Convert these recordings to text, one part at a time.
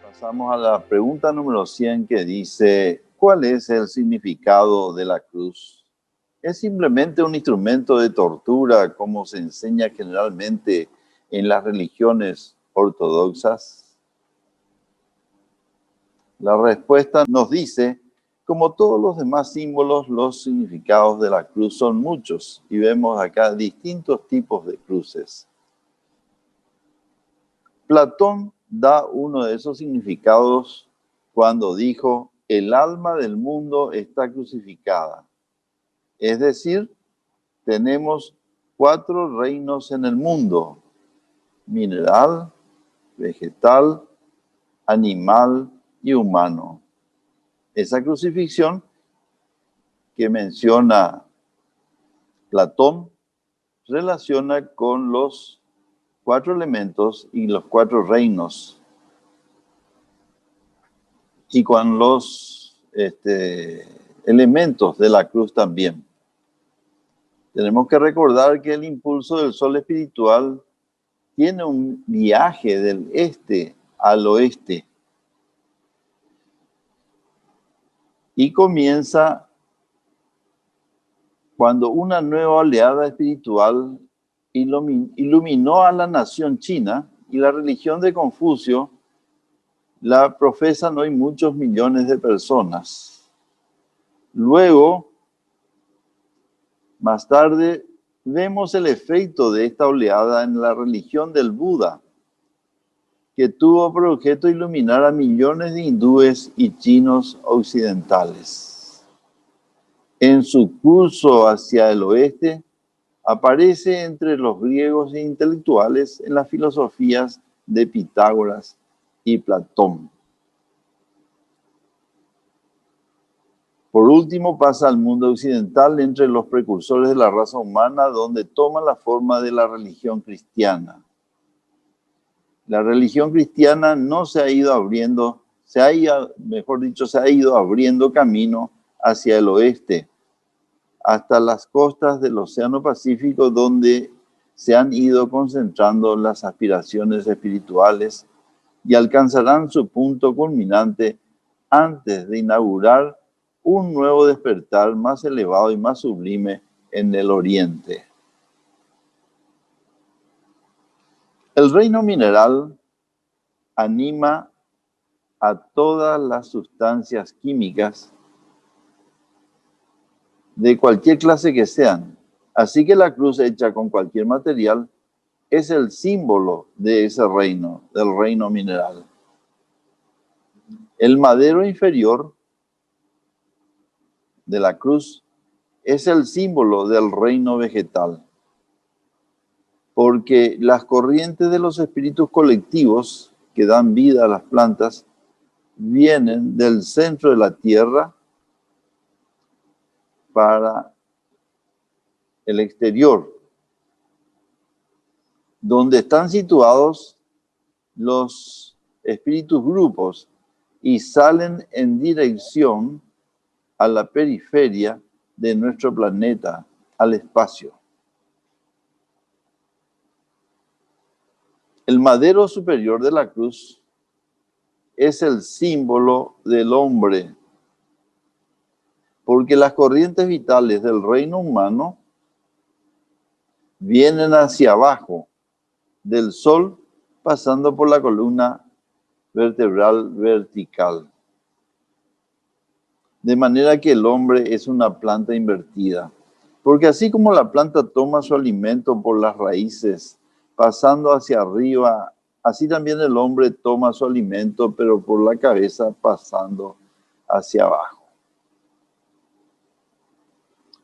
Pasamos a la pregunta número 100 que dice, ¿cuál es el significado de la cruz? ¿Es simplemente un instrumento de tortura como se enseña generalmente en las religiones ortodoxas? La respuesta nos dice, como todos los demás símbolos, los significados de la cruz son muchos y vemos acá distintos tipos de cruces. Platón da uno de esos significados cuando dijo, el alma del mundo está crucificada. Es decir, tenemos 4 reinos en el mundo: mineral, vegetal, animal y humano. Esa crucifixión que menciona Platón relaciona con los 4 elementos y los 4 reinos y con los elementos de la cruz también. Tenemos que recordar que el impulso del sol espiritual tiene un viaje del este al oeste y comienza cuando una nueva oleada espiritual iluminó a la nación china, y la religión de Confucio la profesan hoy muchos millones de personas. Luego, más tarde, vemos el efecto de esta oleada en la religión del Buda, que tuvo por objeto iluminar a millones de hindúes y chinos occidentales. En su curso hacia el oeste, aparece entre los griegos e intelectuales en las filosofías de Pitágoras y Platón. Por último, pasa al mundo occidental entre los precursores de la raza humana, donde toma la forma de la religión cristiana. La religión cristiana no se ha ido abriendo, se ha ido abriendo camino hacia el oeste, hasta las costas del Océano Pacífico, donde se han ido concentrando las aspiraciones espirituales y alcanzarán su punto culminante antes de inaugurar un nuevo despertar más elevado y más sublime en el oriente. El reino mineral anima a todas las sustancias químicas de cualquier clase que sean. Así que la cruz hecha con cualquier material es el símbolo de ese reino, del reino mineral. El madero inferior de la cruz es el símbolo del reino vegetal, porque las corrientes de los espíritus colectivos que dan vida a las plantas vienen del centro de la tierra para el exterior, donde están situados los espíritus grupos y salen en dirección a la periferia de nuestro planeta, al espacio. El madero superior de la cruz es el símbolo del hombre, porque las corrientes vitales del reino humano vienen hacia abajo, del sol, pasando por la columna vertebral vertical. De manera que el hombre es una planta invertida, porque así como la planta toma su alimento por las raíces, pasando hacia arriba, así también el hombre toma su alimento, pero por la cabeza, pasando hacia abajo.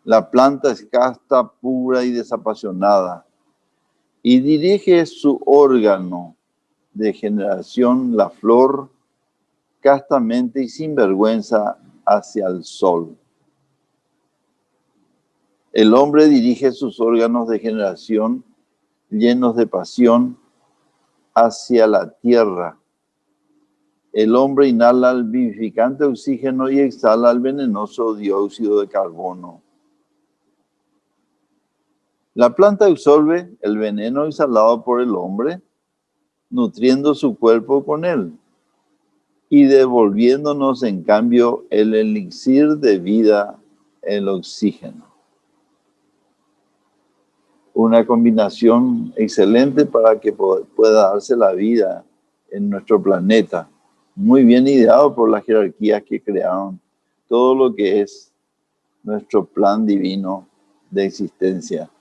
La planta es casta, pura y desapasionada, y dirige su órgano de generación, la flor, castamente y sin vergüenza hacia el sol. El hombre dirige sus órganos de generación, llenos de pasión, hacia la tierra. El hombre inhala el vivificante oxígeno y exhala el venenoso dióxido de carbono. La planta absorbe el veneno exhalado por el hombre, nutriendo su cuerpo con él. y devolviéndonos en cambio el elixir de vida, el oxígeno. Una combinación excelente para que pueda darse la vida en nuestro planeta. Muy bien ideado por las jerarquías que crearon todo lo que es nuestro plan divino de existencia.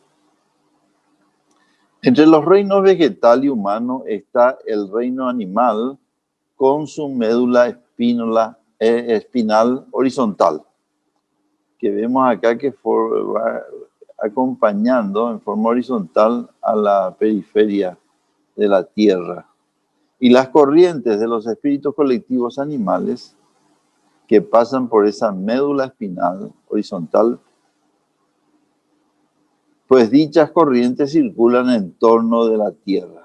Entre los reinos vegetal y humano está el reino animal con su médula espinal horizontal, que vemos acá que va acompañando en forma horizontal a la periferia de la Tierra. Y las corrientes de los espíritus colectivos animales que pasan por esa médula espinal horizontal, pues dichas corrientes circulan en torno de la Tierra.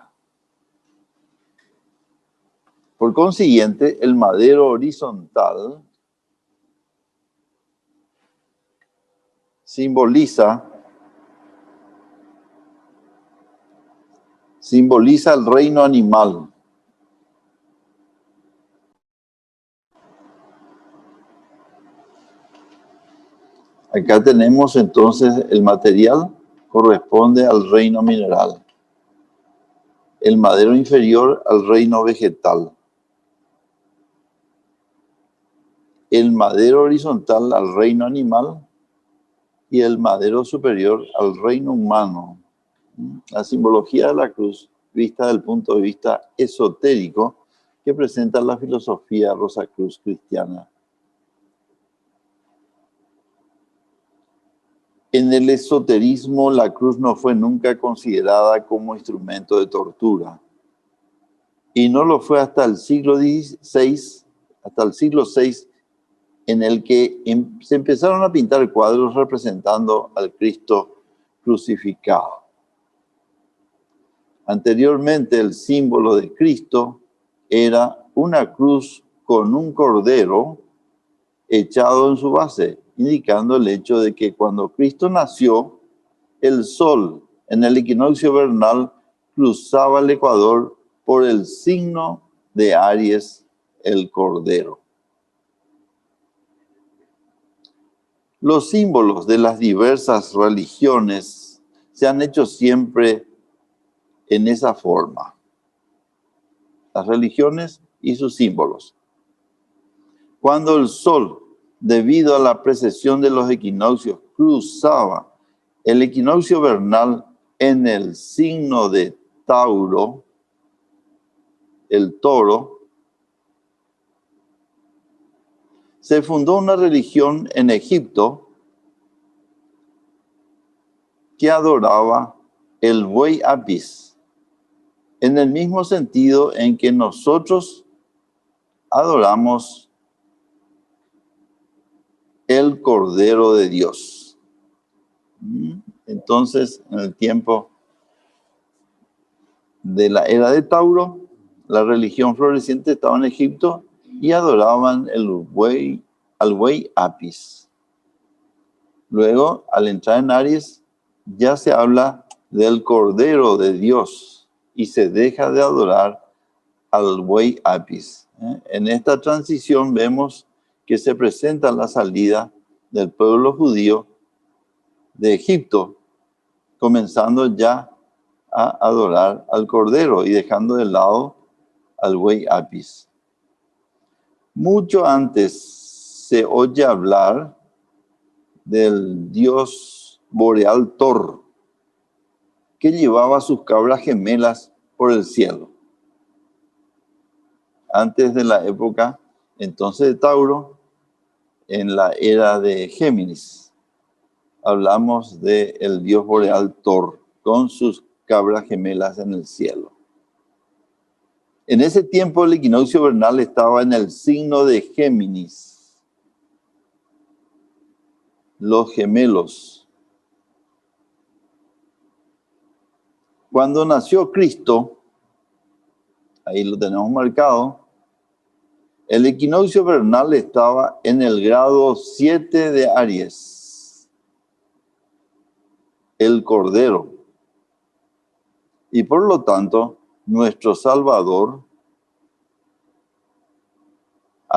Por consiguiente, el madero horizontal simboliza el reino animal. Acá tenemos entonces el material corresponde al reino mineral, el madero inferior al reino vegetal, el madero horizontal al reino animal y el madero superior al reino humano. La simbología de la cruz, vista desde el punto de vista esotérico, que presenta la filosofía Rosacruz cristiana. En el esoterismo, la cruz no fue nunca considerada como instrumento de tortura. Y no lo fue hasta el siglo XVI, en el que se empezaron a pintar cuadros representando al Cristo crucificado. Anteriormente, el símbolo de Cristo era una cruz con un cordero echado en su base, indicando el hecho de que cuando Cristo nació, el sol en el equinoccio vernal cruzaba el ecuador por el signo de Aries, el cordero. Los símbolos de las diversas religiones se han hecho siempre en esa forma. Las religiones y sus símbolos. Cuando el sol, debido a la precesión de los equinoccios, cruzaba el equinoccio vernal en el signo de Tauro, el toro, se fundó una religión en Egipto que adoraba el buey Apis, en el mismo sentido en que nosotros adoramos el Cordero de Dios. Entonces, en el tiempo de la era de Tauro, la religión floreciente estaba en Egipto y adoraban al buey Apis. Luego, al entrar en Aries, ya se habla del Cordero de Dios y se deja de adorar al buey Apis. En esta transición vemos que se presenta la salida del pueblo judío de Egipto, comenzando ya a adorar al Cordero y dejando de lado al buey Apis. Mucho antes se oye hablar del dios boreal Thor, que llevaba sus cabras gemelas por el cielo. Antes de la época entonces de Tauro, en la era de Géminis, hablamos del dios boreal Thor con sus cabras gemelas en el cielo. En ese tiempo el equinoccio vernal estaba en el signo de Géminis. Los gemelos. Cuando nació Cristo, ahí lo tenemos marcado, el equinoccio vernal estaba en el grado 7 de Aries, el Cordero. Y por lo tanto, nuestro Salvador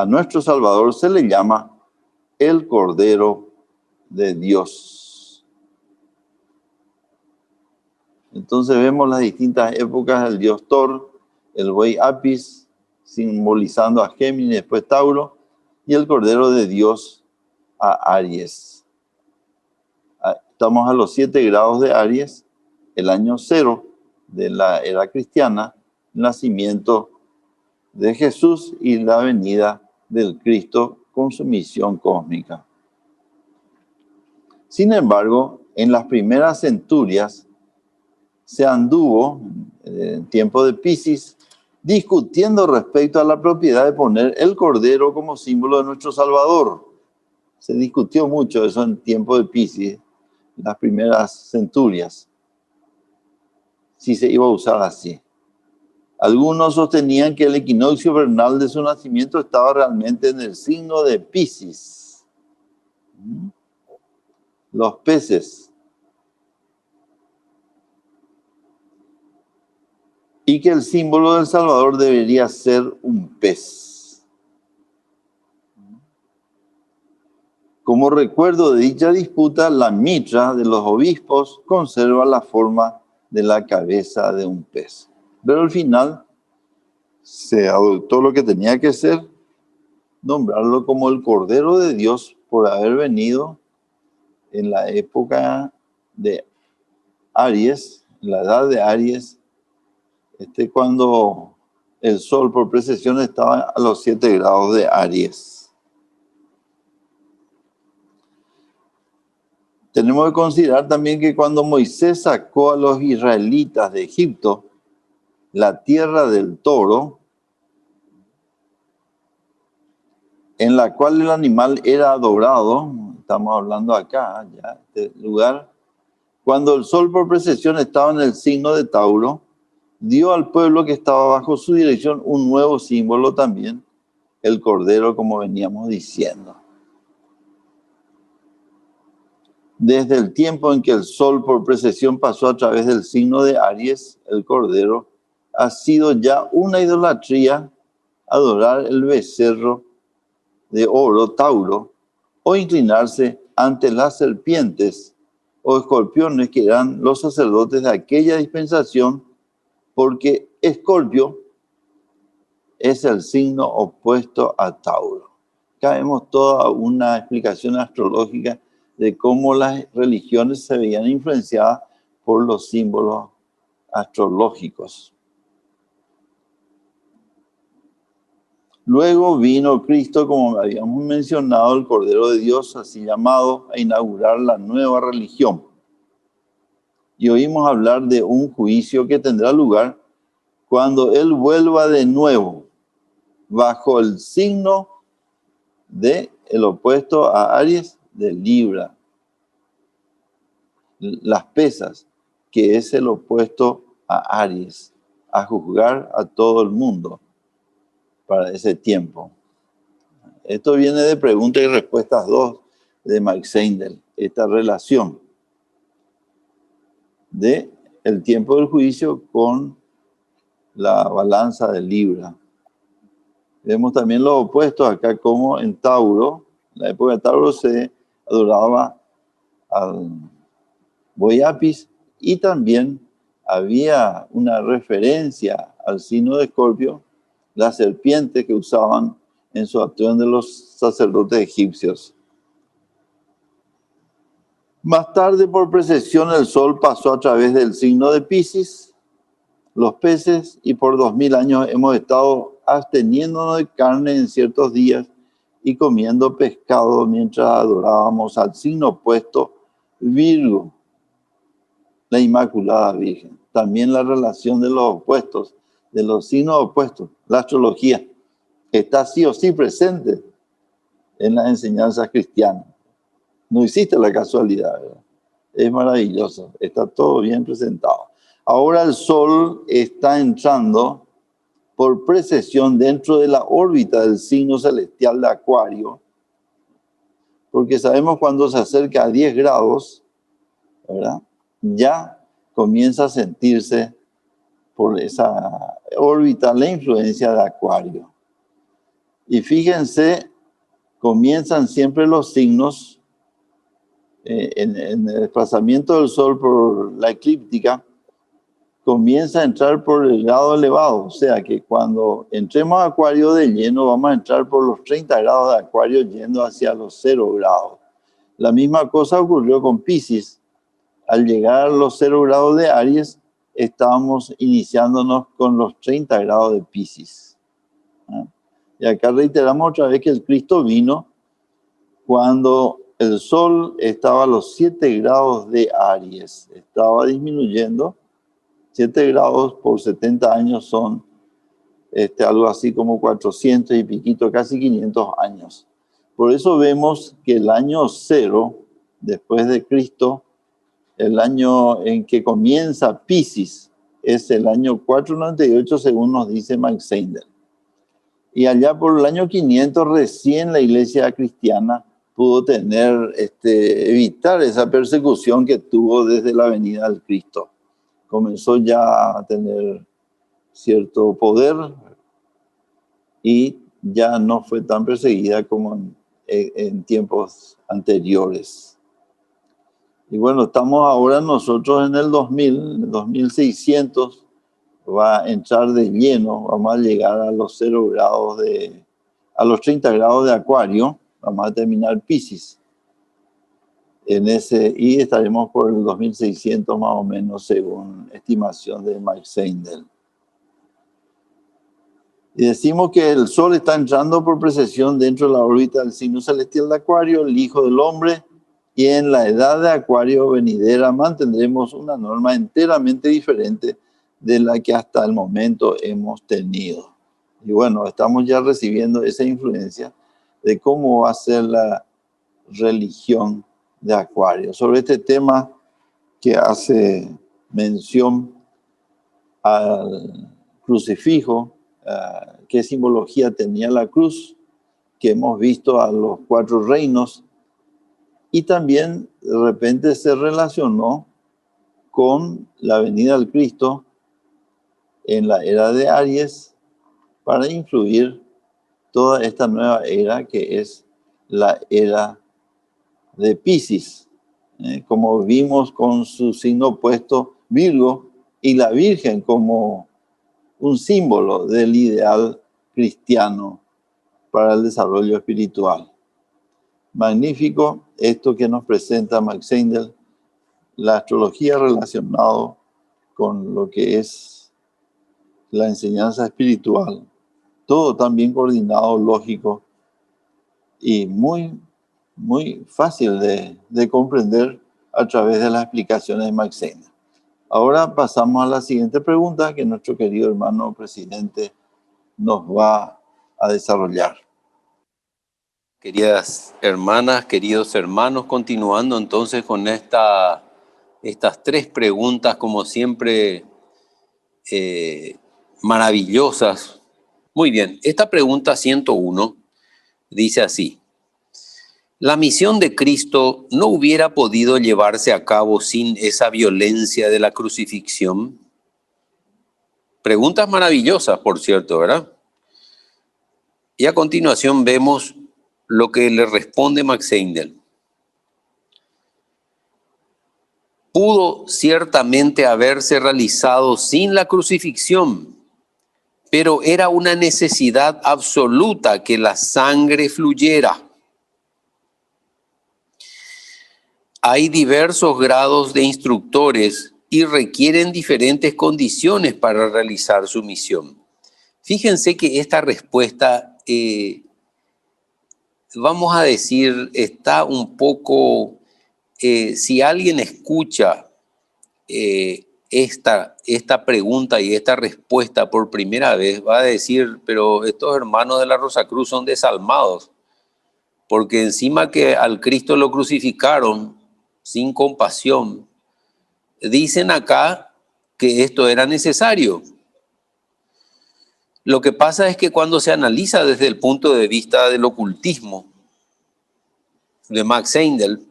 a nuestro Salvador se le llama el Cordero de Dios. Entonces vemos las distintas épocas del dios Thor, el buey Apis, simbolizando a Géminis, después Tauro, y el Cordero de Dios a Aries. Estamos a los 7 grados de Aries, el año 0 de la era cristiana, el nacimiento de Jesús y la venida del Cristo con su misión cósmica. Sin embargo, en las primeras centurias se anduvo, en tiempo de Piscis, discutiendo respecto a la propiedad de poner el cordero como símbolo de nuestro Salvador. Se discutió mucho eso en tiempo de Piscis, las primeras centurias, si se iba a usar así. Algunos sostenían que el equinoccio vernal de su nacimiento estaba realmente en el signo de Piscis. Los peces. Y que el símbolo del Salvador debería ser un pez. Como recuerdo de dicha disputa, la mitra de los obispos conserva la forma de la cabeza de un pez. Pero al final se adoptó lo que tenía que ser, nombrarlo como el Cordero de Dios por haber venido en la época de Aries, en la edad de Aries, cuando el sol por precesión estaba a los 7 grados de Aries. Tenemos que considerar también que cuando Moisés sacó a los israelitas de Egipto, la tierra del toro, en la cual el animal era adorado, estamos hablando acá, ya, este lugar, cuando el sol por precesión estaba en el signo de Tauro, dio al pueblo que estaba bajo su dirección un nuevo símbolo también, el cordero, como veníamos diciendo. Desde el tiempo en que el sol por precesión pasó a través del signo de Aries, el cordero, ha sido ya una idolatría adorar el becerro de oro, Tauro, o inclinarse ante las serpientes o escorpiones que eran los sacerdotes de aquella dispensación, porque Escorpio es el signo opuesto a Tauro. Acá vemos toda una explicación astrológica de cómo las religiones se veían influenciadas por los símbolos astrológicos. Luego vino Cristo, como habíamos mencionado, el Cordero de Dios, así llamado, a inaugurar la nueva religión. Y oímos hablar de un juicio que tendrá lugar cuando Él vuelva de nuevo, bajo el signo del opuesto a Aries, de Libra. Las pesas, que es el opuesto a Aries, a juzgar a todo el mundo para ese tiempo. Esto viene de Preguntas y Respuestas 2 de Mike Seindel, esta relación de el tiempo del juicio con la balanza de Libra. Vemos también los opuestos acá, como en Tauro, en la época de Tauro se adoraba al buey Apis y también había una referencia al signo de Escorpio, la serpiente que usaban en su atuendo de los sacerdotes egipcios. Más tarde, por precesión, el sol pasó a través del signo de Piscis, los peces, y por 2000 años hemos estado absteniéndonos de carne en ciertos días y comiendo pescado mientras adorábamos al signo opuesto Virgo, la Inmaculada Virgen. También la relación de los opuestos, de los signos opuestos, la astrología, está sí o sí presente en las enseñanzas cristianas. No existe la casualidad, ¿verdad? Es maravilloso, está todo bien presentado. Ahora el Sol está entrando por precesión dentro de la órbita del signo celestial de Acuario, porque sabemos cuando se acerca a 10 grados, ¿verdad? Ya comienza a sentirse por esa órbita la influencia de Acuario. Y fíjense, comienzan siempre los signos en el desplazamiento del Sol por la eclíptica, comienza a entrar por el grado elevado. O sea que cuando entremos a Acuario de lleno, vamos a entrar por los 30 grados de Acuario yendo hacia los 0 grados. La misma cosa ocurrió con Piscis. Al llegar a los 0 grados de Aries, estábamos iniciándonos con los 30 grados de Piscis. Y acá reiteramos otra vez que el Cristo vino cuando el Sol estaba a los 7 grados de Aries. Estaba disminuyendo. 7 grados por 70 años son algo así como 400 y piquito, casi 500 años. Por eso vemos que el año 0, después de Cristo, el año en que comienza Piscis, es el año 498, según nos dice Max Seidel. Y allá por el año 500, recién la iglesia cristiana pudo evitar esa persecución que tuvo desde la venida del Cristo. Comenzó ya a tener cierto poder y ya no fue tan perseguida como en tiempos anteriores. Y bueno, estamos ahora nosotros en el 2600, va a entrar de lleno, vamos a llegar a los 0 grados a los 30 grados de Acuario, vamos a terminar Piscis. Y estaremos por el 2600 más o menos, según estimación de Mike Seidel. Y decimos que el Sol está entrando por precesión dentro de la órbita del signo celestial de Acuario, el Hijo del Hombre, y en la edad de Acuario venidera mantendremos una norma enteramente diferente de la que hasta el momento hemos tenido. Y bueno, estamos ya recibiendo esa influencia de cómo va a ser la religión de Acuario. Sobre este tema que hace mención al crucifijo, qué simbología tenía la cruz, que hemos visto a los 4 reinos, y también de repente se relacionó con la venida del Cristo en la era de Aries para influir toda esta nueva era que es la era de Piscis, como vimos con su signo opuesto Virgo y la Virgen como un símbolo del ideal cristiano para el desarrollo espiritual. Magnífico esto que nos presenta Max Seidel, la astrología relacionado con lo que es la enseñanza espiritual, todo tan bien coordinado, lógico y muy, muy fácil de comprender a través de las explicaciones de Max Seidel. Ahora pasamos a la siguiente pregunta que nuestro querido hermano presidente nos va a desarrollar. Queridas hermanas, queridos hermanos, continuando entonces con estas 3 preguntas, como siempre, maravillosas. Muy bien, esta pregunta 101 dice así: ¿la misión de Cristo no hubiera podido llevarse a cabo sin esa violencia de la crucifixión? Preguntas maravillosas, por cierto, ¿verdad? Y a continuación vemos lo que le responde Max Seidel. Pudo ciertamente haberse realizado sin la crucifixión, pero era una necesidad absoluta que la sangre fluyera. Hay diversos grados de instructores y requieren diferentes condiciones para realizar su misión. Fíjense que esta respuesta, vamos a decir, está un poco... si alguien escucha esta pregunta y esta respuesta por primera vez, va a decir, pero estos hermanos de la Rosacruz son desalmados, porque encima que al Cristo lo crucificaron sin compasión, dicen acá que esto era necesario. Lo que pasa es que cuando se analiza desde el punto de vista del ocultismo de Max Seidel,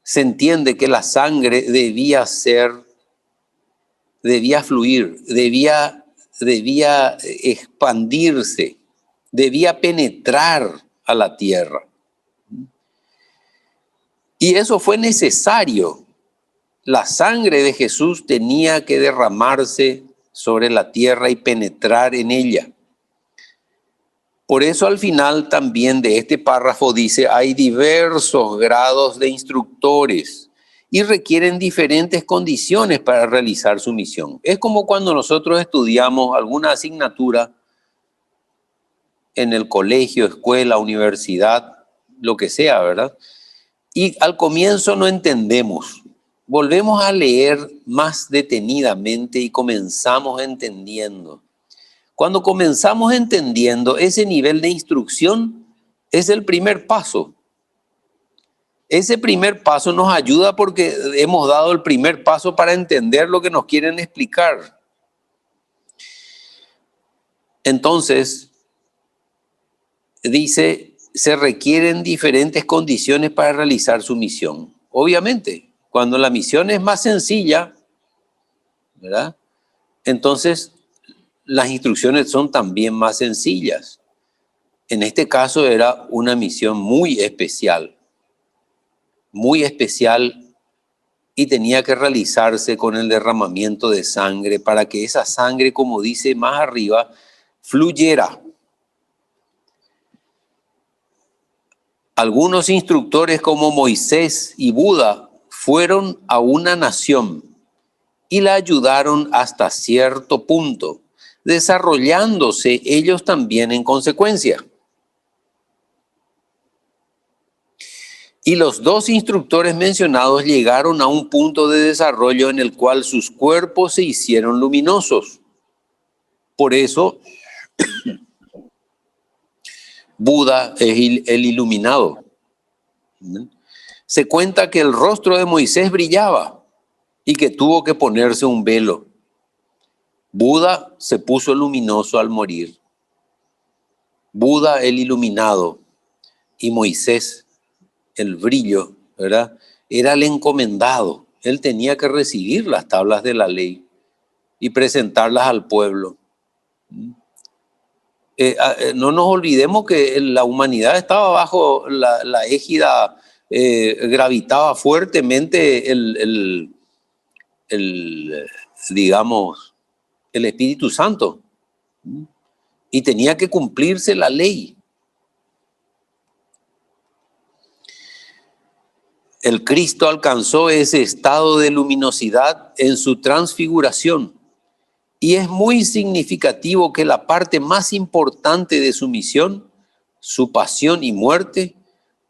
se entiende que la sangre debía fluir, debía expandirse, debía penetrar a la tierra. Y eso fue necesario. La sangre de Jesús tenía que derramarse sobre la tierra y penetrar en ella. Por eso al final también de este párrafo dice, hay diversos grados de instructores y requieren diferentes condiciones para realizar su misión. Es como cuando nosotros estudiamos alguna asignatura en el colegio, escuela, universidad, lo que sea, ¿verdad? Y al comienzo no entendemos. Volvemos a leer más detenidamente y comenzamos entendiendo. Cuando comenzamos entendiendo, ese nivel de instrucción es el primer paso. Ese primer paso nos ayuda porque hemos dado el primer paso para entender lo que nos quieren explicar. Entonces, dice, se requieren diferentes condiciones para realizar su misión. Obviamente, cuando la misión es más sencilla, ¿verdad? Entonces, las instrucciones son también más sencillas. En este caso era una misión muy especial y tenía que realizarse con el derramamiento de sangre para que esa sangre, como dice más arriba, fluyera. Algunos instructores como Moisés y Buda fueron a una nación y la ayudaron hasta cierto punto, desarrollándose ellos también en consecuencia. Y los dos instructores mencionados llegaron a un punto de desarrollo en el cual sus cuerpos se hicieron luminosos. Por eso, Buda es el iluminado. Se cuenta que el rostro de Moisés brillaba y que tuvo que ponerse un velo. Buda se puso luminoso al morir. Buda el iluminado y Moisés el brillo, ¿verdad? Era el encomendado. Él tenía que recibir las tablas de la ley y presentarlas al pueblo. No nos olvidemos que la humanidad estaba bajo la égida, gravitaba fuertemente digamos, el Espíritu Santo. Y tenía que cumplirse la ley. El Cristo alcanzó ese estado de luminosidad en su transfiguración. Y es muy significativo que la parte más importante de su misión, su pasión y muerte,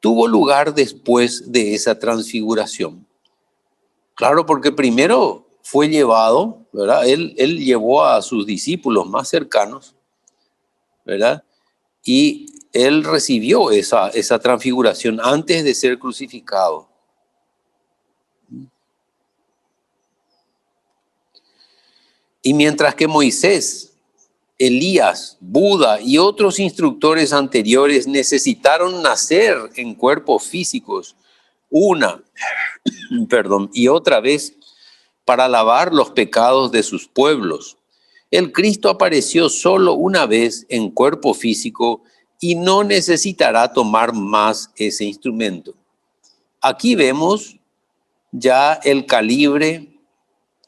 tuvo lugar después de esa transfiguración. Claro, porque primero fue llevado, ¿verdad? Él llevó a sus discípulos más cercanos, ¿verdad? Y él recibió esa transfiguración antes de ser crucificado. Y mientras que Moisés, Elías, Buda y otros instructores anteriores necesitaron nacer en cuerpos físicos una y otra vez para lavar los pecados de sus pueblos, el Cristo apareció solo una vez en cuerpo físico y no necesitará tomar más ese instrumento. Aquí vemos ya el calibre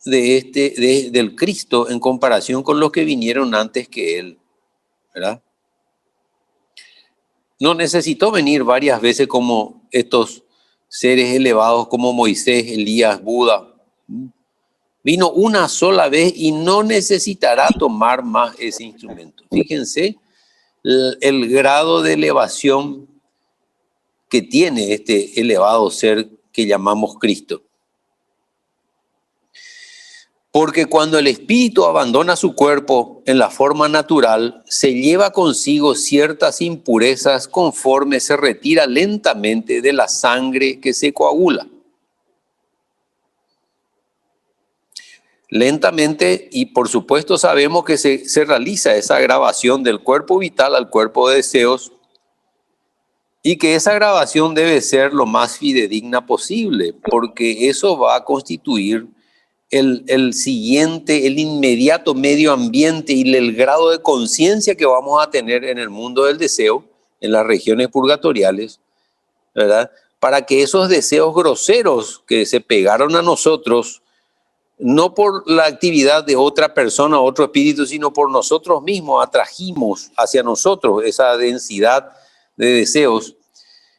del Cristo en comparación con los que vinieron antes que él, ¿verdad? No necesitó venir varias veces como estos seres elevados como Moisés, Elías, Buda. Vino una sola vez y no necesitará tomar más ese instrumento. Fíjense el grado de elevación que tiene este elevado ser que llamamos Cristo. Porque cuando el espíritu abandona su cuerpo en la forma natural, se lleva consigo ciertas impurezas conforme se retira lentamente de la sangre que se coagula. Lentamente, y por supuesto sabemos que se realiza esa grabación del cuerpo vital al cuerpo de deseos, y que esa grabación debe ser lo más fidedigna posible, porque eso va a constituir el siguiente, el inmediato medio ambiente y el grado de conciencia que vamos a tener en el mundo del deseo, en las regiones purgatoriales, ¿verdad? Para que esos deseos groseros que se pegaron a nosotros, no por la actividad de otra persona, otro espíritu, sino por nosotros mismos, atrajimos hacia nosotros esa densidad de deseos.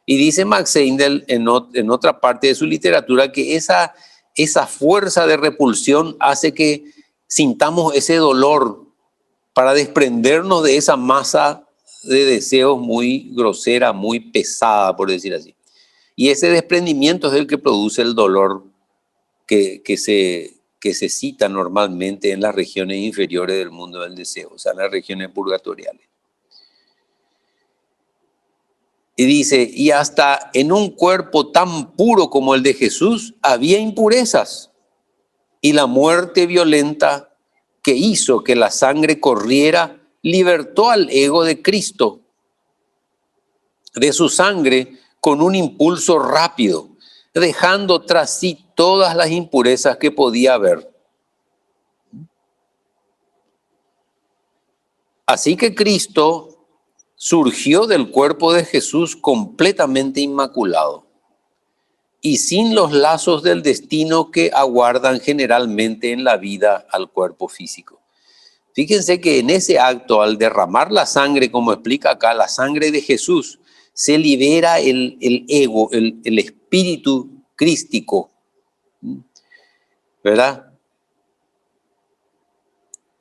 Y dice Max Heindel en otra parte de su literatura que esa fuerza de repulsión hace que sintamos ese dolor para desprendernos de esa masa de deseos muy grosera, muy pesada, por decir así. Y ese desprendimiento es el que produce el dolor que se cita normalmente en las regiones inferiores del mundo del deseo, o sea, en las regiones purgatoriales. Y dice, y hasta en un cuerpo tan puro como el de Jesús había impurezas, y la muerte violenta que hizo que la sangre corriera libertó al ego de Cristo de su sangre con un impulso rápido, dejando tras sí todas las impurezas que podía haber. Así que Cristo surgió del cuerpo de Jesús completamente inmaculado y sin los lazos del destino que aguardan generalmente en la vida al cuerpo físico. Fíjense que en ese acto, al derramar la sangre, como explica acá, la sangre de Jesús, se libera el ego, el espíritu crístico, ¿verdad?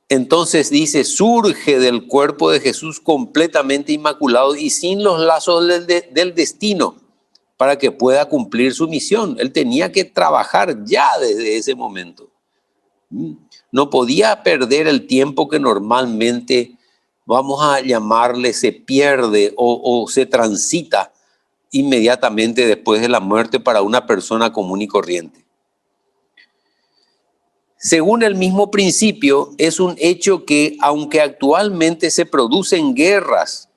Entonces dice, surge del cuerpo de Jesús completamente inmaculado y sin los lazos del destino para que pueda cumplir su misión. Él tenía que trabajar ya desde ese momento. No podía perder el tiempo que normalmente, vamos a llamarle, se pierde o se transita inmediatamente después de la muerte para una persona común y corriente. Según el mismo principio, es un hecho que, aunque actualmente se producen guerras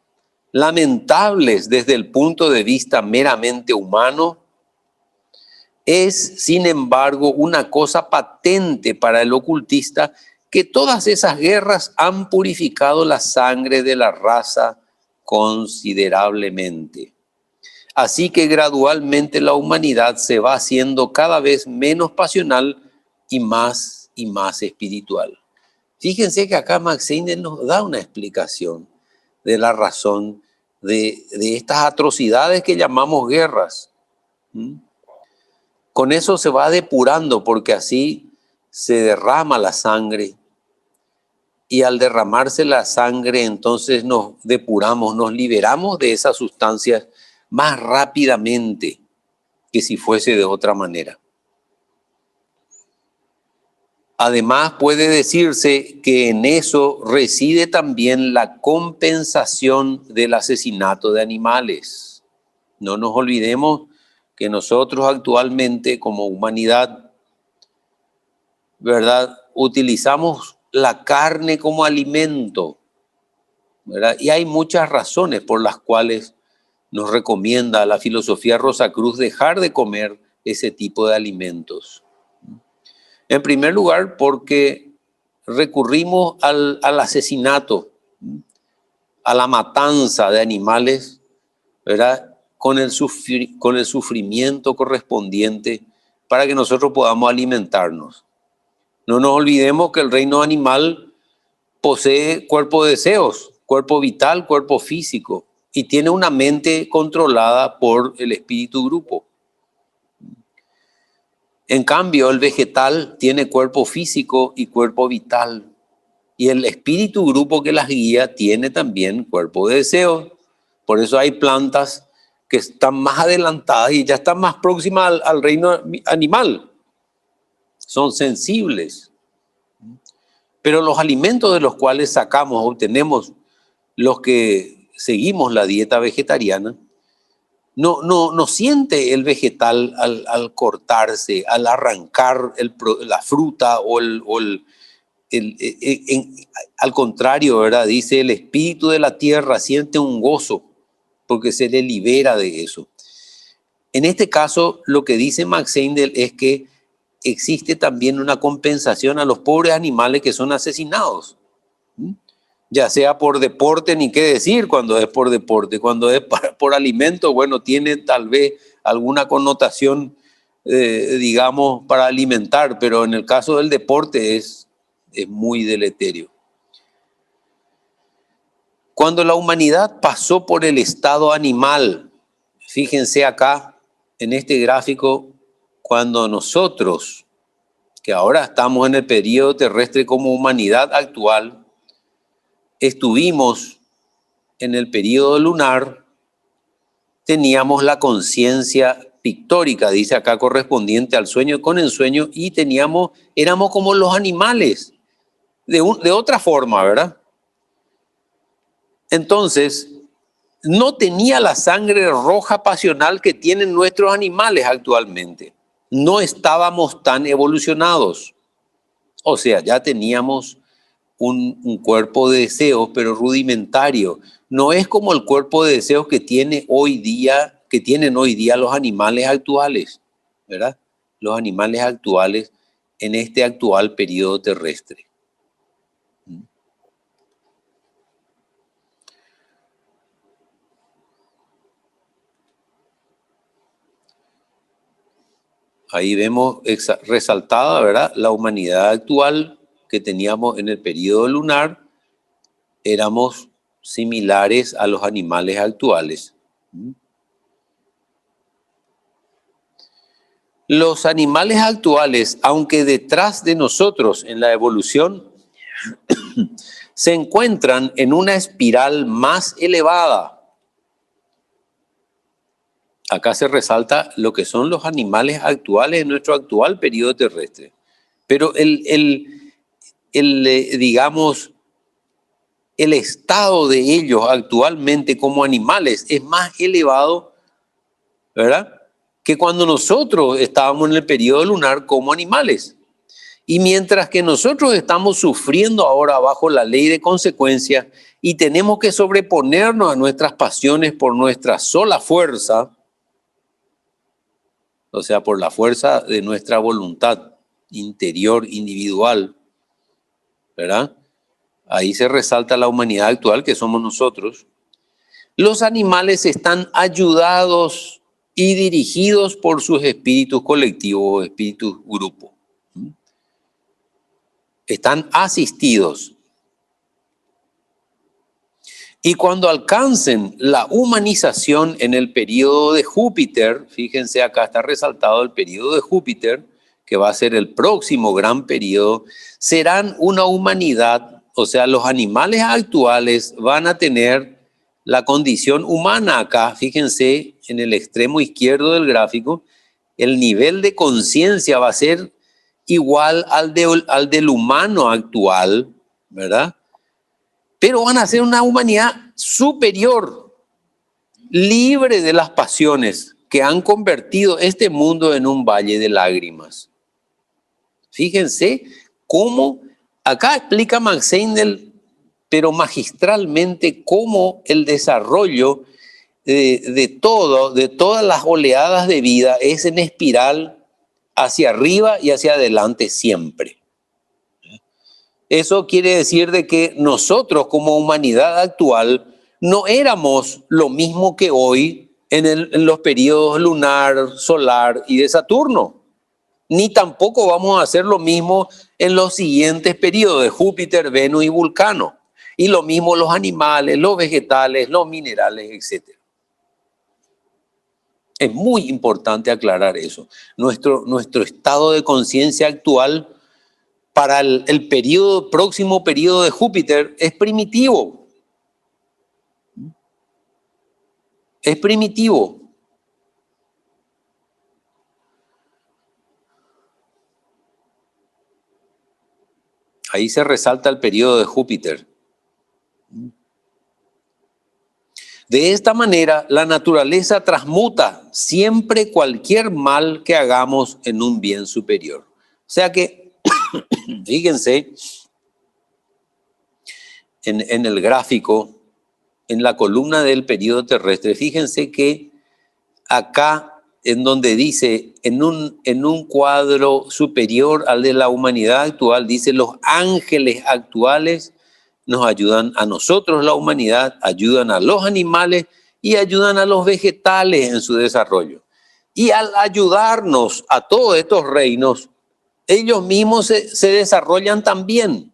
lamentables desde el punto de vista meramente humano, es, sin embargo, una cosa patente para el ocultista que todas esas guerras han purificado la sangre de la raza considerablemente. Así que gradualmente la humanidad se va haciendo cada vez menos pasional y más espiritual. Fíjense que acá Max Heindel nos da una explicación de la razón de estas atrocidades que llamamos guerras. Con eso se va depurando, porque así se derrama la sangre. Y al derramarse la sangre, entonces nos depuramos, nos liberamos de esas sustancias más rápidamente que si fuese de otra manera. Además, puede decirse que en eso reside también la compensación del asesinato de animales. No nos olvidemos que nosotros actualmente como humanidad, ¿verdad?, utilizamos la carne como alimento, ¿verdad? Y hay muchas razones por las cuales nos recomienda la filosofía Rosacruz dejar de comer ese tipo de alimentos. En primer lugar, porque recurrimos al asesinato, a la matanza de animales, ¿verdad?, con el sufrimiento correspondiente para que nosotros podamos alimentarnos. No nos olvidemos que el reino animal posee cuerpo de deseos, cuerpo vital, cuerpo físico, y tiene una mente controlada por el espíritu grupo. En cambio, el vegetal tiene cuerpo físico y cuerpo vital. Y el espíritu grupo que las guía tiene también cuerpo de deseo. Por eso hay plantas que están más adelantadas y ya están más próximas al reino animal. Son sensibles. Pero los alimentos de los cuales obtenemos los que seguimos la dieta vegetariana, no siente el vegetal al cortarse, al arrancar la fruta al contrario, ¿verdad? Dice, el espíritu de la tierra siente un gozo porque se le libera de eso. En este caso, lo que dice Max Heindel es que existe también una compensación a los pobres animales que son asesinados. Ya sea por deporte, ni qué decir cuando es por deporte. Cuando es por alimento, bueno, tiene tal vez alguna connotación, digamos, para alimentar, pero en el caso del deporte es muy deleterio. Cuando la humanidad pasó por el estado animal, fíjense acá en este gráfico, cuando nosotros, que ahora estamos en el periodo terrestre como humanidad actual, estuvimos en el periodo lunar, teníamos la conciencia pictórica, dice acá, correspondiente al sueño con ensueño, y éramos como los animales, de otra forma, ¿verdad? Entonces, no tenía la sangre roja pasional que tienen nuestros animales actualmente. No estábamos tan evolucionados. O sea, ya teníamos un cuerpo de deseos, pero rudimentario. No es como el cuerpo de deseos que tienen hoy día los animales actuales, ¿verdad? Los animales actuales en este actual periodo terrestre. Ahí vemos resaltada, ¿verdad? La humanidad actual que teníamos en el periodo lunar, éramos similares a los animales actuales. Los animales actuales, aunque detrás de nosotros en la evolución, se encuentran en una espiral más elevada. Acá se resalta lo que son los animales actuales en nuestro actual periodo terrestre. Pero digamos, el estado de ellos actualmente como animales es más elevado, ¿verdad?, que cuando nosotros estábamos en el periodo lunar como animales. Y mientras que nosotros estamos sufriendo ahora bajo la ley de consecuencia y tenemos que sobreponernos a nuestras pasiones por nuestra sola fuerza, o sea, por la fuerza de nuestra voluntad interior, individual, ¿verdad? Ahí se resalta la humanidad actual que somos nosotros. Los animales están ayudados y dirigidos por sus espíritus colectivos, espíritus grupo. Están asistidos. Y cuando alcancen la humanización en el periodo de Júpiter, fíjense acá está resaltado el periodo de Júpiter, que va a ser el próximo gran periodo, serán una humanidad, o sea, los animales actuales van a tener la condición humana acá, fíjense en el extremo izquierdo del gráfico, el nivel de conciencia va a ser igual al del humano actual, ¿verdad? Pero van a ser una humanidad superior, libre de las pasiones que han convertido este mundo en un valle de lágrimas. Fíjense cómo, acá explica Max Heindel, pero magistralmente, cómo el desarrollo de todas las oleadas de vida es en espiral hacia arriba y hacia adelante siempre. Eso quiere decir de que nosotros como humanidad actual no éramos lo mismo que hoy en los periodos lunar, solar y de Saturno. Ni tampoco vamos a hacer lo mismo en los siguientes periodos de Júpiter, Venus y Vulcano. Y lo mismo los animales, los vegetales, los minerales, etc. Es muy importante aclarar eso. Nuestro estado de conciencia actual para el próximo periodo de Júpiter es primitivo. Es primitivo. Ahí se resalta el periodo de Júpiter. De esta manera, la naturaleza transmuta siempre cualquier mal que hagamos en un bien superior. O sea que, fíjense, en el gráfico, en la columna del periodo terrestre, fíjense que acá en donde dice, en un cuadro superior al de la humanidad actual, dice, los ángeles actuales nos ayudan a nosotros, la humanidad, ayudan a los animales y ayudan a los vegetales en su desarrollo. Y al ayudarnos a todos estos reinos, ellos mismos se desarrollan también.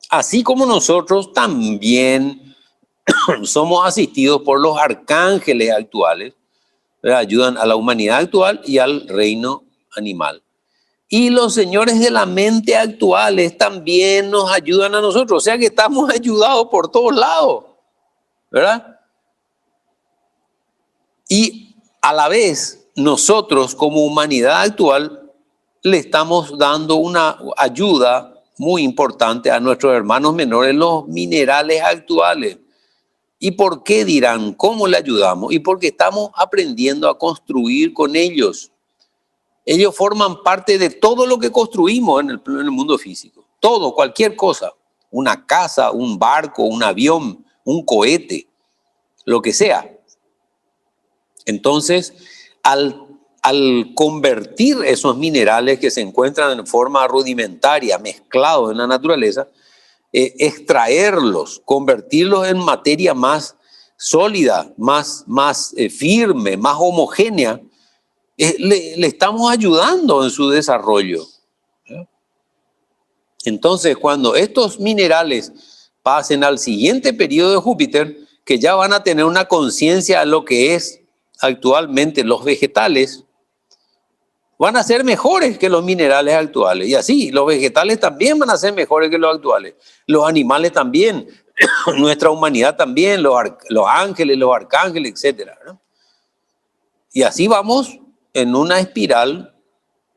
Así como nosotros también somos asistidos por los arcángeles actuales, ¿verdad? Ayudan a la humanidad actual y al reino animal. Y los señores de la mente actuales también nos ayudan a nosotros. O sea que estamos ayudados por todos lados, ¿verdad? Y a la vez, nosotros como humanidad actual le estamos dando una ayuda muy importante a nuestros hermanos menores, los minerales actuales. ¿Y por qué dirán? ¿Cómo le ayudamos? Y porque estamos aprendiendo a construir con ellos. Ellos forman parte de todo lo que construimos en el mundo físico. Todo, cualquier cosa. Una casa, un barco, un avión, un cohete, lo que sea. Entonces, al convertir esos minerales que se encuentran en forma rudimentaria, mezclados en la naturaleza, extraerlos, convertirlos en materia más sólida, más firme, más homogénea, le estamos ayudando en su desarrollo. Entonces, cuando estos minerales pasen al siguiente periodo de Júpiter, que ya van a tener una conciencia a lo que es actualmente los vegetales, van a ser mejores que los minerales actuales. Y así, los vegetales también van a ser mejores que los actuales. Los animales también, nuestra humanidad también, los ángeles, los arcángeles, etc., ¿no? Y así vamos en una espiral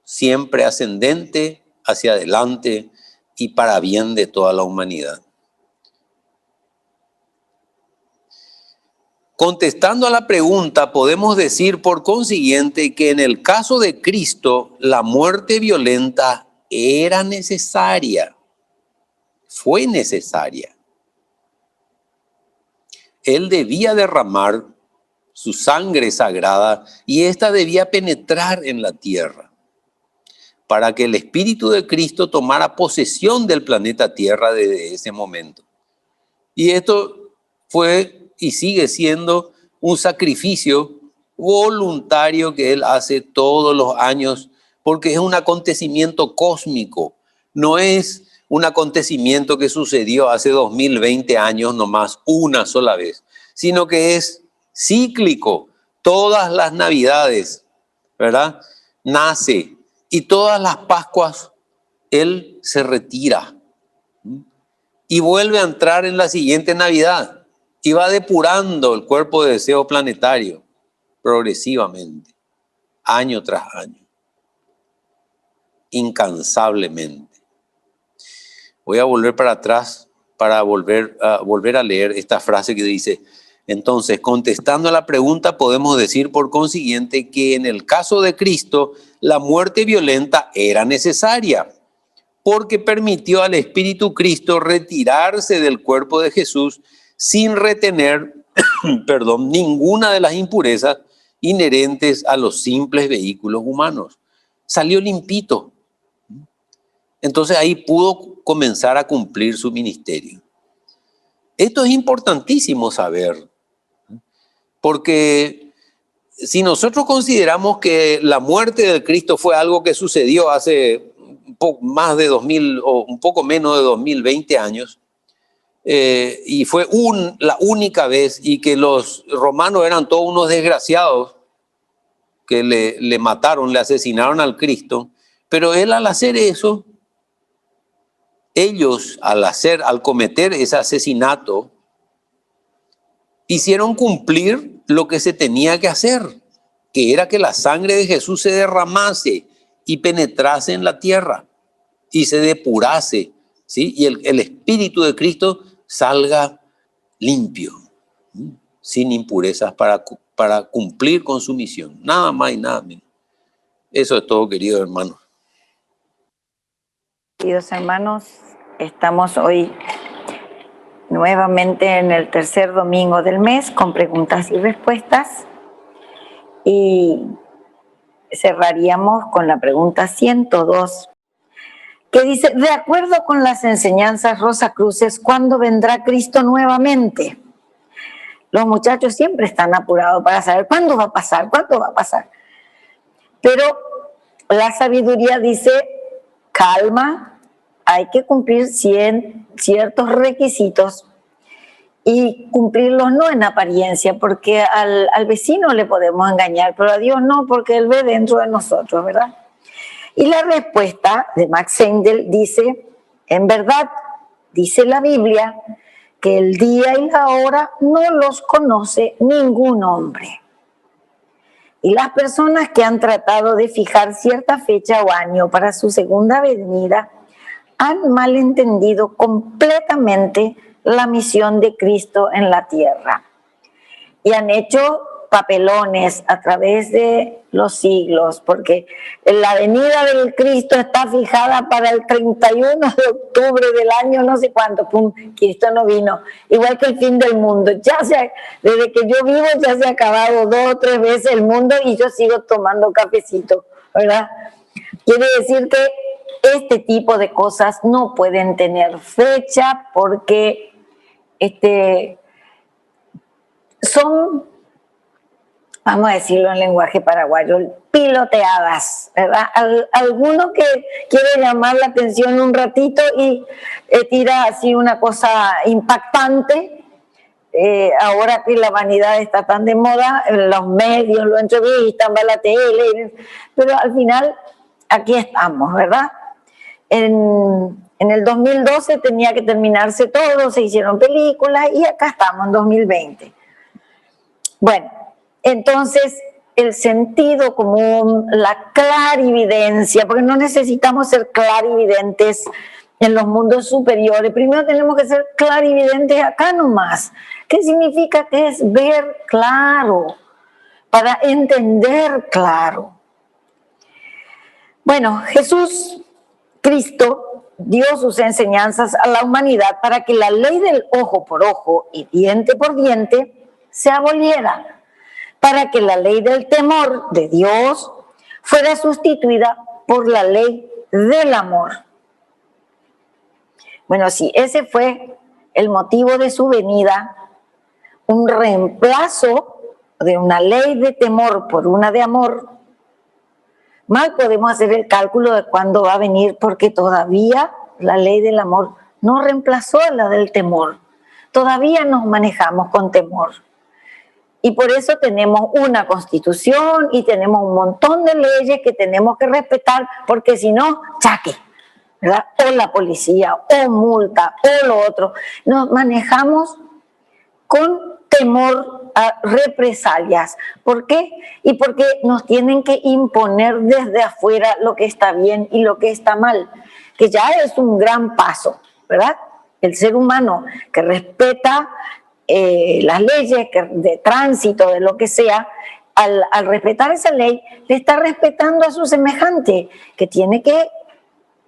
siempre ascendente hacia adelante y para bien de toda la humanidad. Contestando a la pregunta, podemos decir por consiguiente que en el caso de Cristo, la muerte violenta era necesaria, fue necesaria. Él debía derramar su sangre sagrada y ésta debía penetrar en la tierra para que el Espíritu de Cristo tomara posesión del planeta Tierra desde ese momento. Y esto fue y sigue siendo un sacrificio voluntario que Él hace todos los años, porque es un acontecimiento cósmico, no es un acontecimiento que sucedió hace 2020 años nomás, una sola vez, sino que es cíclico. Todas las Navidades, ¿verdad? Nace y todas las Pascuas Él se retira y vuelve a entrar en la siguiente Navidad. Y va depurando el cuerpo de deseo planetario progresivamente, año tras año, incansablemente. Voy a volver para atrás para volver a leer esta frase que dice: entonces, contestando a la pregunta, podemos decir por consiguiente que en el caso de Cristo, la muerte violenta era necesaria, porque permitió al Espíritu Cristo retirarse del cuerpo de Jesús sin retener, ninguna de las impurezas inherentes a los simples vehículos humanos. Salió limpito. Entonces ahí pudo comenzar a cumplir su ministerio. Esto es importantísimo saber, porque si nosotros consideramos que la muerte de Cristo fue algo que sucedió hace más de 2000 o un poco menos de 2020 años, y fue la única vez, y que los romanos eran todos unos desgraciados que le mataron, le asesinaron al Cristo, pero él al hacer eso, ellos al cometer ese asesinato, hicieron cumplir lo que se tenía que hacer, que era que la sangre de Jesús se derramase y penetrase en la tierra y se depurase, ¿sí? Y el Espíritu de Cristo salga limpio, sin impurezas, para cumplir con su misión. Nada más y nada menos. Eso es todo, queridos hermanos. Queridos hermanos, estamos hoy nuevamente en el tercer domingo del mes con preguntas y respuestas. Y cerraríamos con la pregunta 102, que dice, de acuerdo con las enseñanzas rosacruces, ¿cuándo vendrá Cristo nuevamente? Los muchachos siempre están apurados para saber cuándo va a pasar, cuándo va a pasar. Pero la sabiduría dice, calma, hay que cumplir ciertos requisitos y cumplirlos no en apariencia, porque al vecino le podemos engañar, pero a Dios no, porque Él ve dentro de nosotros, ¿verdad? Y la respuesta de Max Seindel dice, en verdad, dice la Biblia, que el día y la hora no los conoce ningún hombre. Y las personas que han tratado de fijar cierta fecha o año para su segunda venida han malentendido completamente la misión de Cristo en la tierra y han hecho papelones a través de los siglos, porque la venida del Cristo está fijada para el 31 de octubre del año no sé cuánto, pum, Cristo no vino, igual que el fin del mundo, desde que yo vivo ya se ha acabado 2 o 3 veces el mundo y yo sigo tomando cafecito, ¿verdad? Quiere decir que este tipo de cosas no pueden tener fecha porque son, vamos a decirlo en lenguaje paraguayo, piloteadas, ¿verdad? Alguno que quiere llamar la atención un ratito y tira así una cosa impactante. Ahora que la vanidad está tan de moda, los medios lo entrevistan, va a la tele, pero al final aquí estamos, ¿verdad? En el 2012 tenía que terminarse todo, se hicieron películas y acá estamos en 2020. Bueno, entonces el sentido común, la clarividencia, porque no necesitamos ser clarividentes en los mundos superiores, primero tenemos que ser clarividentes acá nomás. ¿Qué significa? Que es ver claro, para entender claro. Bueno, Cristo dio sus enseñanzas a la humanidad para que la ley del ojo por ojo y diente por diente se aboliera, para que la ley del temor de Dios fuera sustituida por la ley del amor. Bueno, si ese fue el motivo de su venida, un reemplazo de una ley de temor por una de amor, mal podemos hacer el cálculo de cuándo va a venir, porque todavía la ley del amor no reemplazó a la del temor. Todavía nos manejamos con temor. Y por eso tenemos una constitución y tenemos un montón de leyes que tenemos que respetar, porque si no, chaque, ¿verdad? O la policía, o multa, o lo otro. Nos manejamos con temor a represalias. ¿Por qué? Y porque nos tienen que imponer desde afuera lo que está bien y lo que está mal, que ya es un gran paso, ¿verdad? El ser humano que respeta las leyes de tránsito, de lo que sea, al respetar esa ley, le está respetando a su semejante, que tiene que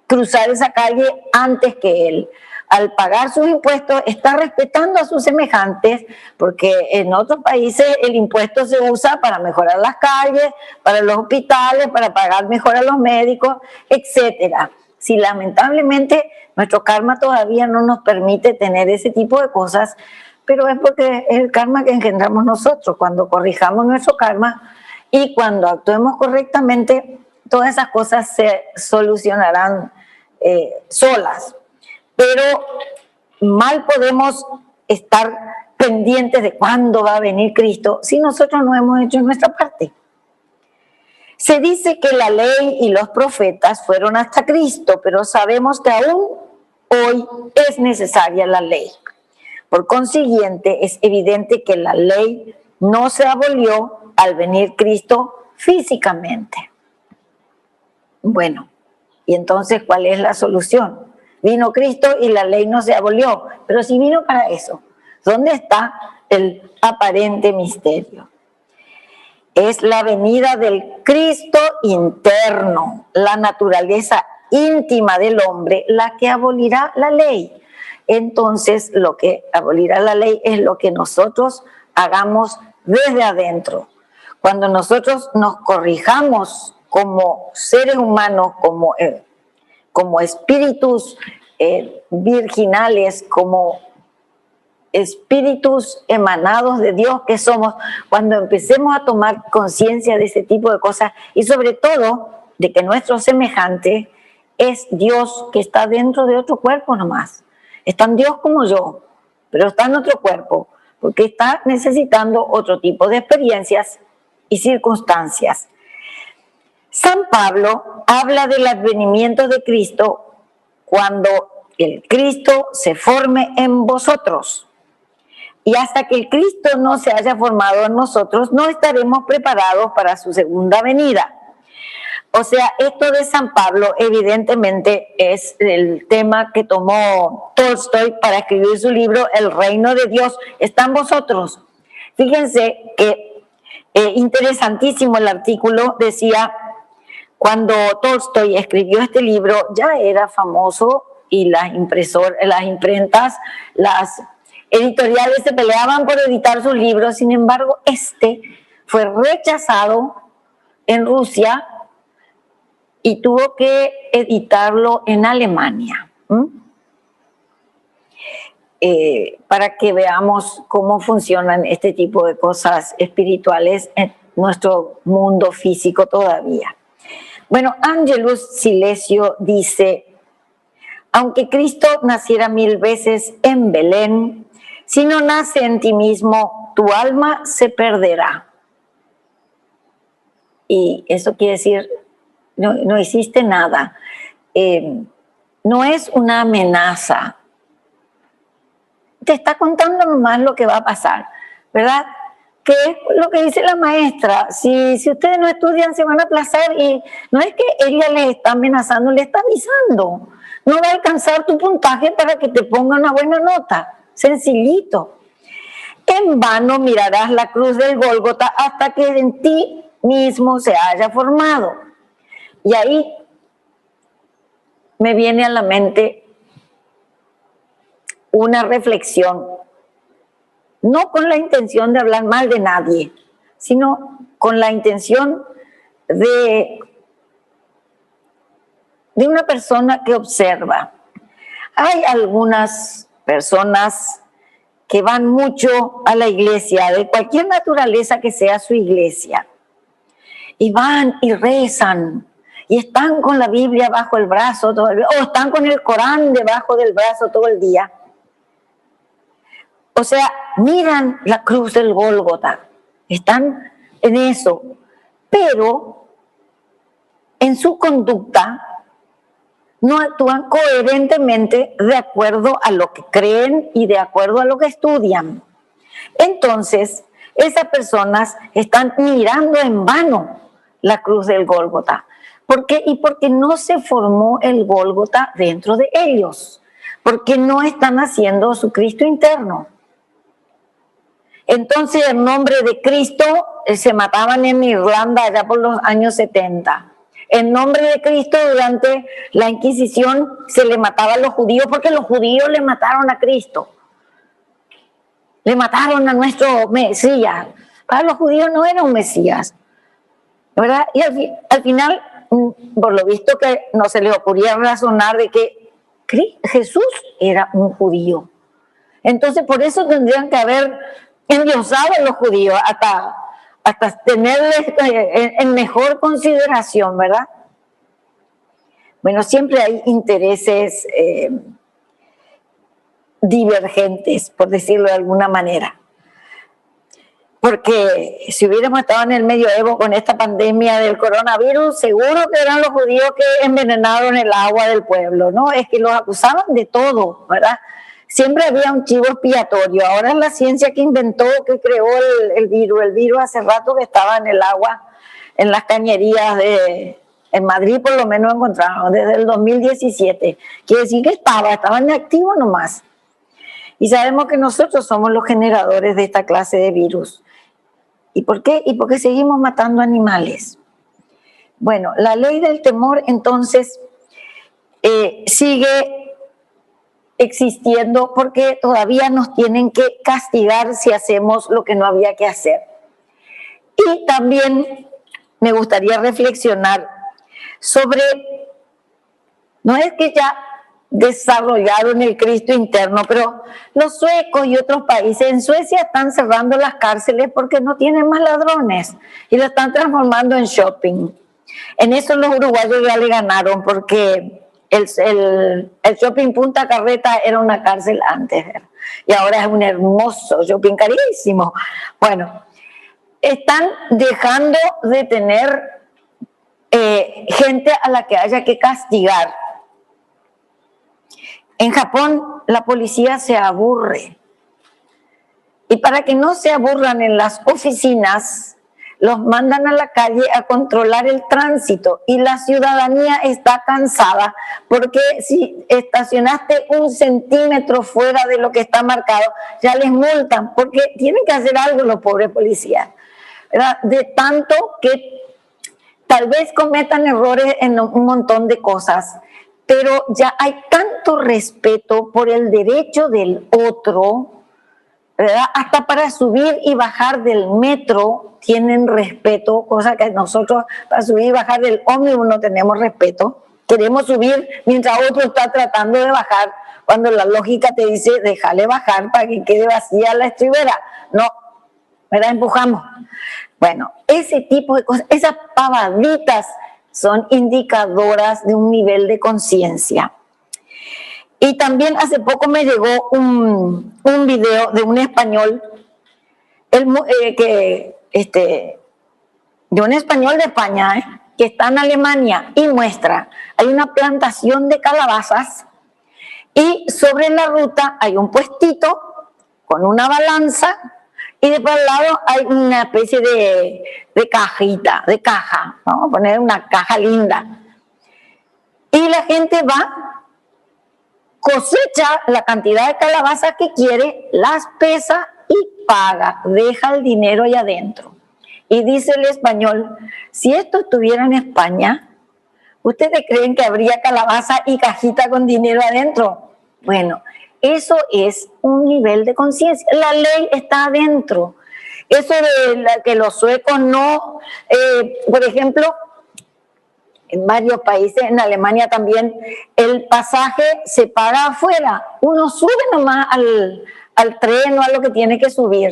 cruzar esa calle antes que él. Al pagar sus impuestos, está respetando a sus semejantes, porque en otros países el impuesto se usa para mejorar las calles, para los hospitales, para pagar mejor a los médicos, etcétera. Si lamentablemente nuestro karma todavía no nos permite tener ese tipo de cosas, pero es porque es el karma que engendramos nosotros. Cuando corrijamos nuestro karma y cuando actuemos correctamente, todas esas cosas se solucionarán solas. Pero mal podemos estar pendientes de cuándo va a venir Cristo si nosotros no hemos hecho nuestra parte. Se dice que la ley y los profetas fueron hasta Cristo, pero sabemos que aún hoy es necesaria la ley. Por consiguiente, es evidente que la ley no se abolió al venir Cristo físicamente. Bueno, y entonces, ¿cuál es la solución? Vino Cristo y la ley no se abolió, pero si vino para eso, ¿dónde está el aparente misterio? Es la venida del Cristo interno, la naturaleza íntima del hombre, la que abolirá la ley. Entonces, lo que abolirá la ley es lo que nosotros hagamos desde adentro, Cuando nosotros nos corrijamos como seres humanos, como espíritus virginales, como espíritus emanados de Dios que somos, cuando empecemos a tomar conciencia de ese tipo de cosas y sobre todo de que nuestro semejante es Dios que está dentro de otro cuerpo nomás. Es tan Dios como yo, pero está en otro cuerpo, porque está necesitando otro tipo de experiencias y circunstancias. San Pablo habla del advenimiento de Cristo cuando el Cristo se forme en vosotros. Y hasta que el Cristo no se haya formado en nosotros, no estaremos preparados para su segunda venida. O sea, esto de San Pablo evidentemente es el tema que tomó Tolstoy para escribir su libro El reino de Dios está en vosotros. Fíjense que interesantísimo el artículo, decía, cuando Tolstoy escribió este libro ya era famoso y las imprentas, las editoriales se peleaban por editar sus libros, sin embargo, este fue rechazado en Rusia y tuvo que editarlo en Alemania. Para que veamos cómo funcionan este tipo de cosas espirituales en nuestro mundo físico todavía. Bueno, Angelus Silesio dice, aunque Cristo naciera 1000 veces en Belén, si no nace en ti mismo, tu alma se perderá. Y eso quiere decir, no existe nada. No es una amenaza. Te está contando nomás lo que va a pasar, ¿verdad? Que es lo que dice la maestra. Si ustedes no estudian, se van a aplazar y no es que ella les está amenazando, le está avisando. No va a alcanzar tu puntaje para que te ponga una buena nota. Sencillito. En vano mirarás la cruz del Gólgota hasta que en ti mismo se haya formado. Y ahí me viene a la mente una reflexión, no con la intención de hablar mal de nadie, sino con la intención de una persona que observa. Hay algunas personas que van mucho a la iglesia, de cualquier naturaleza que sea su iglesia, y van y rezan, y están con la Biblia bajo el brazo todo el día, o están con el Corán debajo del brazo todo el día. O sea, miran la cruz del Gólgota, están en eso, pero en su conducta no actúan coherentemente de acuerdo a lo que creen y de acuerdo a lo que estudian. Entonces, esas personas están mirando en vano la cruz del Gólgota. ¿Por qué? Y porque no se formó el Gólgota dentro de ellos, porque no están haciendo su Cristo interno. Entonces, en nombre de Cristo, se mataban en Irlanda allá por los años 70. En nombre de Cristo, durante la Inquisición, se le mataba a los judíos porque los judíos le mataron a Cristo. Le mataron a nuestro Mesías. Para los judíos no era un Mesías, ¿verdad? Y al final, por lo visto que no se les ocurría razonar de que Jesús era un judío. Entonces, por eso tendrían que haber endiosado a los judíos hasta tenerles en mejor consideración, ¿verdad? Bueno, siempre hay intereses divergentes, por decirlo de alguna manera. Porque si hubiéramos estado en el medioevo con esta pandemia del coronavirus, seguro que eran los judíos que envenenaron el agua del pueblo, ¿no? Es que los acusaban de todo, ¿verdad? Siempre había un chivo expiatorio. Ahora es la ciencia que inventó, que creó el virus. El virus hace rato que estaba en el agua, en las cañerías en Madrid por lo menos encontraron, desde el 2017. Quiere decir que estaba inactivo nomás. Y sabemos que nosotros somos los generadores de esta clase de virus. ¿Y por qué? Y porque seguimos matando animales. Bueno, la ley del temor entonces sigue existiendo porque todavía nos tienen que castigar si hacemos lo que no había que hacer. Y también me gustaría reflexionar sobre, no es que ya desarrollaron el Cristo interno, pero los suecos y otros países, en Suecia están cerrando las cárceles porque no tienen más ladrones y lo están transformando en shopping. En eso los uruguayos ya le ganaron porque el shopping Punta Carreta era una cárcel antes y ahora es un hermoso shopping carísimo. Bueno, están dejando de tener gente a la que haya que castigar. En Japón la policía se aburre y para que no se aburran en las oficinas los mandan a la calle a controlar el tránsito y la ciudadanía está cansada porque si estacionaste 1 centímetro fuera de lo que está marcado ya les multan porque tienen que hacer algo los pobres policías, ¿verdad? De tanto que tal vez cometan errores en un montón de cosas, pero ya hay tanto respeto por el derecho del otro, ¿verdad? Hasta para subir y bajar del metro tienen respeto, cosa que nosotros para subir y bajar del ómnibus no tenemos respeto. Queremos subir mientras otro está tratando de bajar, cuando la lógica te dice déjale bajar para que quede vacía la estribera. No, ¿verdad? Empujamos. Bueno, ese tipo de cosas, esas pavaditas son indicadoras de un nivel de conciencia. Y también hace poco me llegó un video de un español, de un español de España, que está en Alemania y muestra, hay una plantación de calabazas y sobre la ruta hay un puestito con una balanza y de por el lado hay una especie de caja, vamos a poner una caja linda. Y la gente va, cosecha la cantidad de calabazas que quiere, las pesa y paga, deja el dinero ahí adentro. Y dice el español, si esto estuviera en España, ¿ustedes creen que habría calabaza y cajita con dinero adentro? Bueno, eso es un nivel de conciencia. La ley está adentro. Eso de que los suecos no, por ejemplo, en varios países, en Alemania también, el pasaje se paga afuera. Uno sube nomás al tren o a lo que tiene que subir.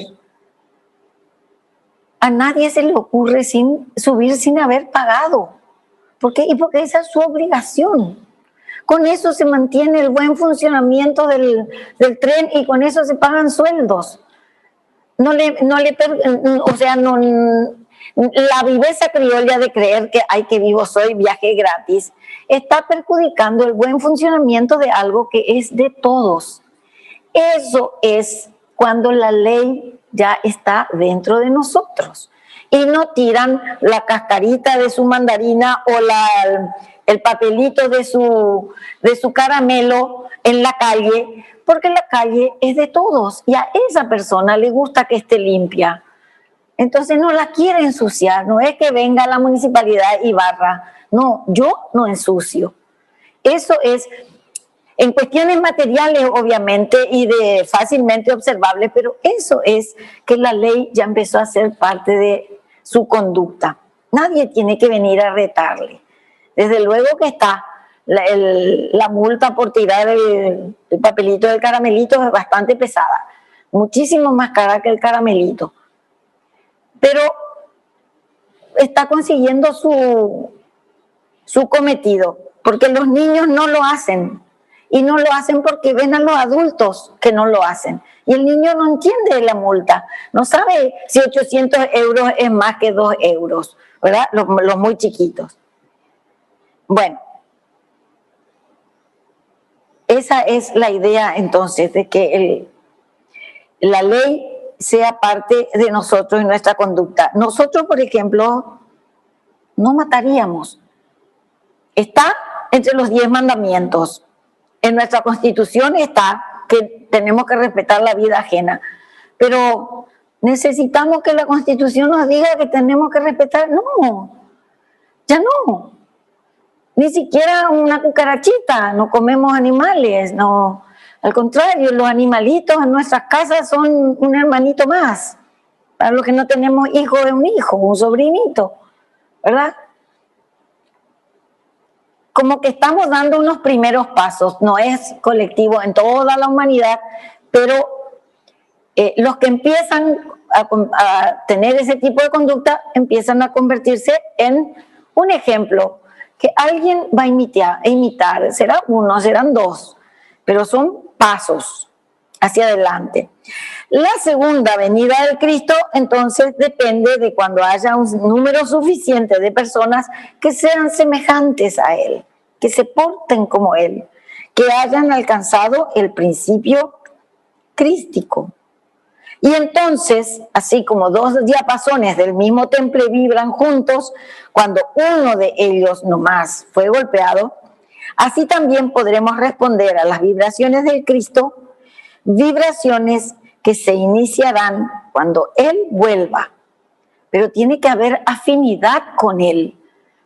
A nadie se le ocurre subir sin haber pagado. ¿Por qué? Y porque esa es su obligación. Con eso se mantiene el buen funcionamiento del tren y con eso se pagan sueldos. La viveza criolla de creer que hay que vivo soy, viaje gratis, está perjudicando el buen funcionamiento de algo que es de todos. Eso es cuando la ley ya está dentro de nosotros y no tiran la cascarita de su mandarina o el papelito de su caramelo en la calle, porque la calle es de todos y a esa persona le gusta que esté limpia. Entonces no la quiere ensuciar, no es que venga la municipalidad y barra, no, yo no ensucio. Eso es en cuestiones materiales obviamente y de fácilmente observables, pero eso es que la ley ya empezó a ser parte de su conducta. Nadie tiene que venir a retarle. Desde luego que está la multa por tirar el papelito del caramelito es bastante pesada, muchísimo más cara que el caramelito. Pero está consiguiendo su cometido, porque los niños no lo hacen, y no lo hacen porque ven a los adultos que no lo hacen, y el niño no entiende la multa, no sabe si 800 euros es más que 2 euros, ¿verdad? Los muy chiquitos. Bueno, esa es la idea entonces de que la ley sea parte de nosotros y nuestra conducta. Nosotros, por ejemplo, no mataríamos. Está entre los 10 mandamientos. En nuestra Constitución está que tenemos que respetar la vida ajena. Pero necesitamos que la Constitución nos diga que tenemos que respetar. No, ya no. Ni siquiera una cucarachita, no comemos animales, no. Al contrario, los animalitos en nuestras casas son un hermanito más. Para los que no tenemos hijos, es un hijo, un sobrinito, ¿verdad? Como que estamos dando unos primeros pasos, no es colectivo en toda la humanidad, pero los que empiezan a tener ese tipo de conducta empiezan a convertirse en un ejemplo que alguien va a imitar, será uno, serán dos, pero son pasos hacia adelante. La segunda venida de Cristo, entonces, depende de cuando haya un número suficiente de personas que sean semejantes a Él, que se porten como Él, que hayan alcanzado el principio crístico. Y entonces, así como dos diapasones del mismo temple vibran juntos, cuando uno de ellos nomás fue golpeado, así también podremos responder a las vibraciones del Cristo, vibraciones que se iniciarán cuando Él vuelva. Pero tiene que haber afinidad con Él,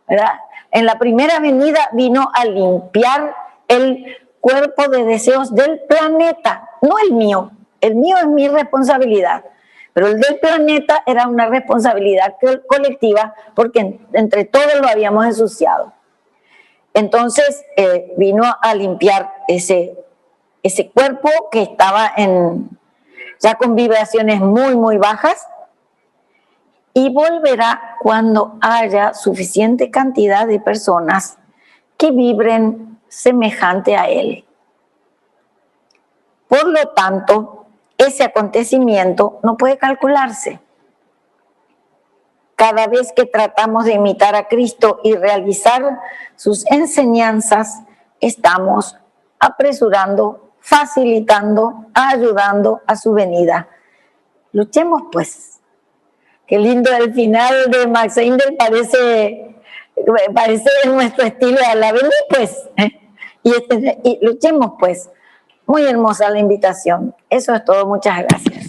¿verdad? En la primera venida vino a limpiar el cuerpo de deseos del planeta, no el mío. El mío es mi responsabilidad, pero el del planeta era una responsabilidad colectiva porque entre todos lo habíamos ensuciado. Entonces vino a limpiar ese cuerpo que estaba ya con vibraciones muy, muy bajas, y volverá cuando haya suficiente cantidad de personas que vibren semejante a Él. Por lo tanto, ese acontecimiento no puede calcularse. Cada vez que tratamos de imitar a Cristo y realizar sus enseñanzas, estamos apresurando, facilitando, ayudando a su venida. Luchemos pues. Qué lindo el final de Max Heindel, parece nuestro estilo a la venida pues. Y luchemos pues. Muy hermosa la invitación. Eso es todo. Muchas gracias.